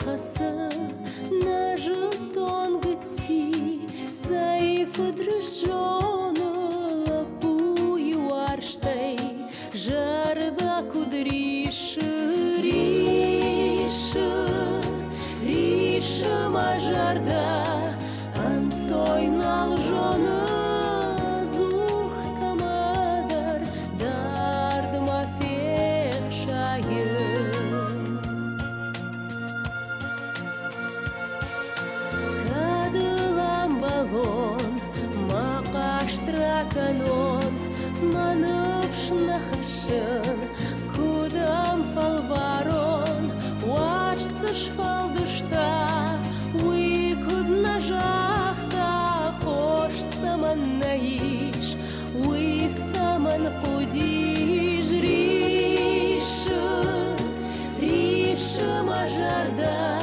хасы на жетон гти сайфы дрожжоны лапую арштай жарда кудриши риша мажарда ансой налжоны зух камадар дардыма фешайы кадылам балон мақаштраканон манывшна хашын кудам фалварон уачцыш фалдышта уикудна жахта хош саман наиш уи саман кудиш риша мажарда